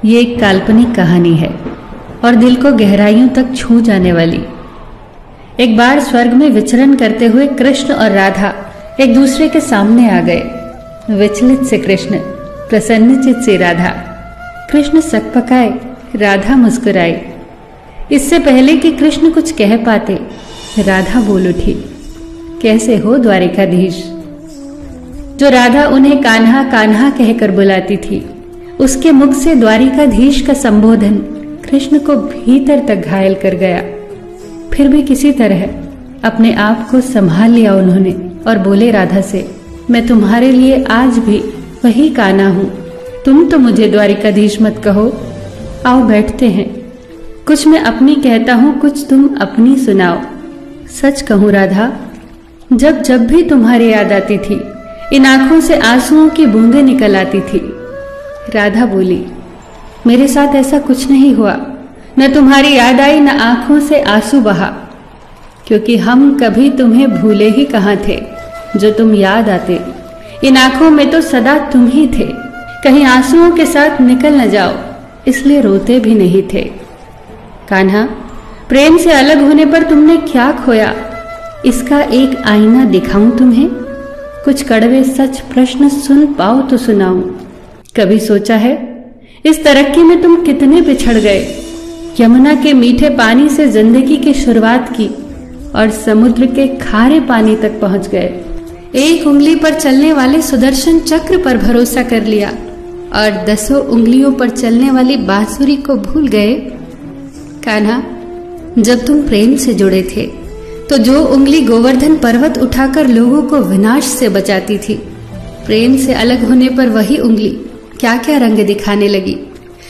ये एक काल्पनिक कहानी है और दिल को गहराइयों तक छू जाने वाली। एक बार स्वर्ग में विचरण करते हुए कृष्ण और राधा एक दूसरे के सामने आ गए। विचलित से कृष्ण, प्रसन्नचित से राधा। कृष्ण सकपकाए, राधा मुस्कुराई। इससे पहले कि कृष्ण कुछ कह पाते, राधा बोल उठी, कैसे हो द्वारिकाधीश। जो राधा उन्हें कान्हा कान्हा कहकर बुलाती थी, उसके मुख से द्वारिकाधीश का संबोधन कृष्ण को भीतर तक घायल कर गया। फिर भी किसी तरह अपने आप को संभाल लिया उन्होंने और बोले राधा से, मैं तुम्हारे लिए आज भी वही कान्हा हूं। तुम तो मुझे द्वारिकाधीश मत कहो। आओ बैठते हैं। कुछ मैं अपनी कहता हूं, कुछ तुम अपनी सुनाओ। सच कहूं राधा, जब जब भी तुम्हारी याद आती थी, इन आंखों से आंसुओं की बूंदें निकल आती थी। राधा बोली, मेरे साथ ऐसा कुछ नहीं हुआ। न तुम्हारी याद आई, न आंखों से आंसू बहा, क्योंकि हम कभी तुम्हें भूले ही कहां थे। जो तुम याद आते, इन आंखों में तो सदा तुम ही थे। कहीं आंसुओं के साथ निकल न जाओ, इसलिए रोते भी नहीं थे। कान्हा, प्रेम से अलग होने पर तुमने क्या खोया, इसका एक आईना दिखाऊं तुम्हें। कुछ कड़वे सच प्रश्न सुन पाओ तो सुनाऊं। कभी सोचा है इस तरक्की में तुम कितने बिछड़ गए। यमुना के मीठे पानी से जिंदगी की शुरुआत की और समुद्र के खारे पानी तक पहुंच गए। एक उंगली पर चलने वाले सुदर्शन चक्र पर भरोसा कर लिया और 10 उंगलियों पर चलने वाली बांसुरी को भूल गए। कान्हा, जब तुम प्रेम से जुड़े थे तो जो उंगली गोवर्धन पर्वत उठाकर लोगों को विनाश से बचाती थी, प्रेम से अलग होने पर वही उंगली क्या क्या रंग दिखाने लगी।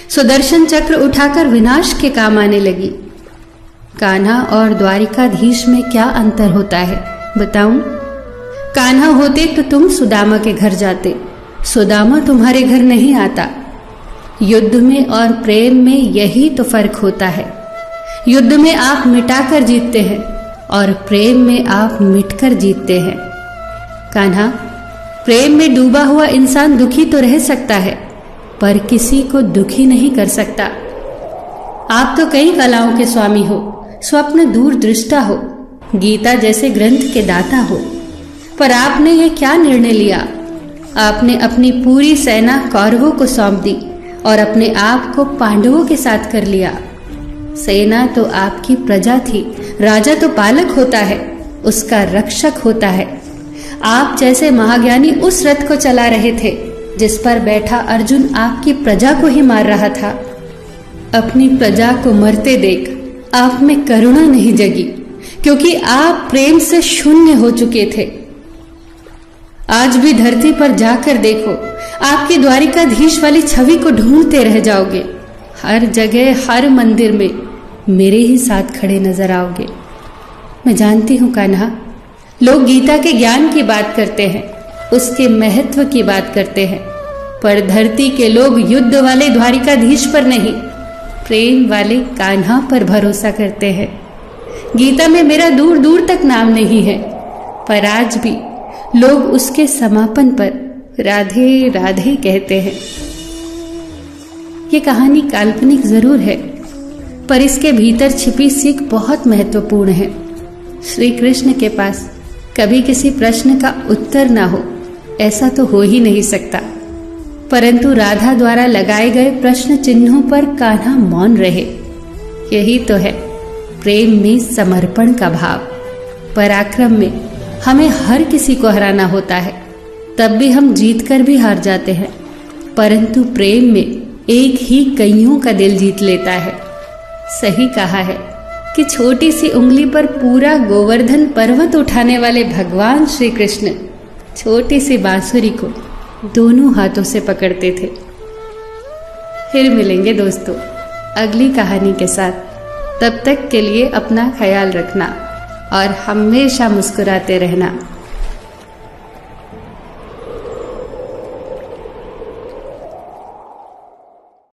सुदर्शन चक्र उठाकर विनाश के काम आने लगी। कान्हा और द्वारिकाधीश में क्या अंतर होता है बताऊं? कान्हा होते तो तुम सुदामा के घर जाते, सुदामा तुम्हारे घर नहीं आता। युद्ध में और प्रेम में यही तो फर्क होता है। युद्ध में आप मिटाकर जीतते हैं और प्रेम में आप मिटकर जीतते हैं। कान्हा, प्रेम में डूबा हुआ इंसान दुखी तो रह सकता है, पर किसी को दुखी नहीं कर सकता। आप तो कई कलाओं के स्वामी हो, स्वप्न दूरदृष्टा हो, गीता जैसे ग्रंथ के दाता हो, पर आपने ये क्या निर्णय लिया? आपने अपनी पूरी सेना कौरवों को सौंप दी और अपने आप को पांडवों के साथ कर लिया। सेना तो आपकी प्रजा थी, राजा तो पालक होता है, उसका रक्षक होता है। आप जैसे महाज्ञानी उस रथ को चला रहे थे जिस पर बैठा अर्जुन आपकी प्रजा को ही मार रहा था। अपनी प्रजा को मरते देख आप में करुणा नहीं जगी, क्योंकि आप प्रेम से शून्य हो चुके थे। आज भी धरती पर जाकर देखो, आपकी द्वारिकाधीश वाली छवि को ढूंढते रह जाओगे। हर जगह, हर मंदिर में मेरे ही साथ खड़े नजर आओगे। मैं जानती हूं कान्हा, लोग गीता के ज्ञान की बात करते हैं, उसके महत्व की बात करते हैं, पर धरती के लोग युद्ध वाले द्वारिकाधीश पर नहीं, प्रेम वाले कान्हा पर भरोसा करते हैं। गीता में मेरा दूर दूर तक नाम नहीं है, पर आज भी लोग उसके समापन पर राधे राधे कहते हैं। ये कहानी काल्पनिक जरूर है, पर इसके भीतर छिपी सीख बहुत महत्वपूर्ण है। श्री कृष्ण के पास कभी किसी प्रश्न का उत्तर ना हो, ऐसा तो हो ही नहीं सकता, परंतु राधा द्वारा लगाए गए प्रश्न चिन्हों पर कान्हा मौन रहे। यही तो है प्रेम में समर्पण का भाव। पराक्रम में हमें हर किसी को हराना होता है, तब भी हम जीत कर भी हार जाते हैं, परंतु प्रेम में एक ही कईयों का दिल जीत लेता है। सही कहा है कि छोटी सी उंगली पर पूरा गोवर्धन पर्वत उठाने वाले भगवान श्री कृष्ण छोटी सी बांसुरी को दोनों हाथों से पकड़ते थे। फिर मिलेंगे दोस्तों अगली कहानी के साथ। तब तक के लिए अपना ख्याल रखना और हमेशा मुस्कुराते रहना।